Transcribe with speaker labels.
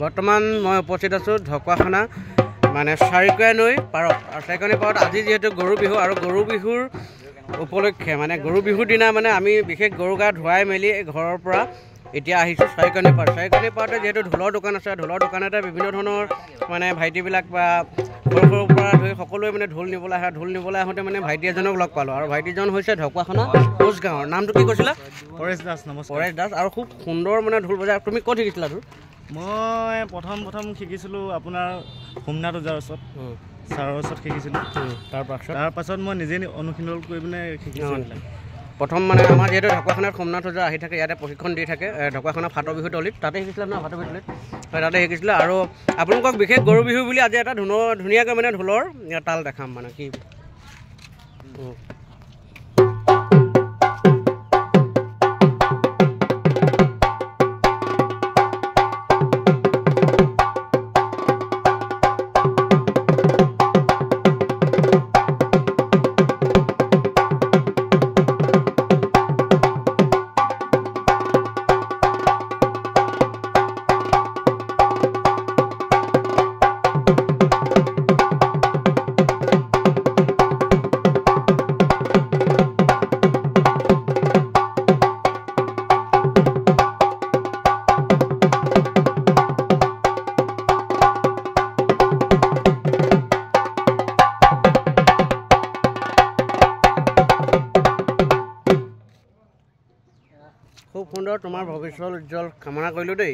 Speaker 1: বৰ্তমান মই উপস্থিত আছোঁ ঢকুৱাখানা মানে চাৰিকোৱা নৈ পাৰত আৰু চাৰিকোৱা নৈ পাৰত আজি যিহেতু গৰু বিহু আৰু গৰু বিহুৰ উপলক্ষে মানে গৰু বিহুৰ দিনা মানে আমি বিশেষ গৰু গা ধুৱাই মেলি ঘৰৰ পৰা এতিয়া আহিছোঁ চাৰিকোৱা নৈ পাৰত। চাৰিকোৱা নৈ পাৰতে যিহেতু ঢোলৰ দোকান আছে, ঢোলৰ দোকানতে বিভিন্ন ধৰণৰ মানে ভাইটিবিলাক বা সৰু সৰুৰ পৰা ধৰি সকলোৱে মানে ঢোল নিবলৈ আহে। ঢোল নিবলৈ আহোঁতে মানে ভাইটি এজনক লগ পালোঁ আৰু ভাইটিজন হৈছে ঢকুৱাখানা কোচ গাঁৱৰ। নামটো কি কৈছিলা?
Speaker 2: পৰেশ দাস। নমস্কাৰ।
Speaker 1: পৰেশ দাস। আৰু খুব সুন্দৰ মানে ঢোল বজাই। তুমি ক'ত শিকিছিলা ঢোল?
Speaker 2: মই প্ৰথম শিকিছিলোঁ আপোনাৰ সোমনাথ ওজাৰ ওচৰত, ছাৰৰ ওচৰত শিকিছিলোঁ। তাৰপাছত মই নিজে অনুশীলন কৰি পিনে শিকিছোঁ।
Speaker 1: প্ৰথম মানে আমাৰ যিহেতু ঢকুৱাখানাত সোমনাথ ওজা আহি থাকে, ইয়াতে প্ৰশিক্ষণ দি থাকে ঢকুৱাখানা ফাট বিহু তলিত, তাতে শিকিছিলে ন? ফাট বিহু তলিত হয়, তাতে শিকিছিলে। আৰু আপোনালোকক বিশেষ গৰু বিহু বুলি আজি এটা ধুনীয়াকৈ মানে ঢোলৰ তাল দেখাম মানে কি খুব সুন্দৰ। তোমাৰ ভৱিষ্যত উজ্জ্বল কামনা কৰিলোঁ দেই।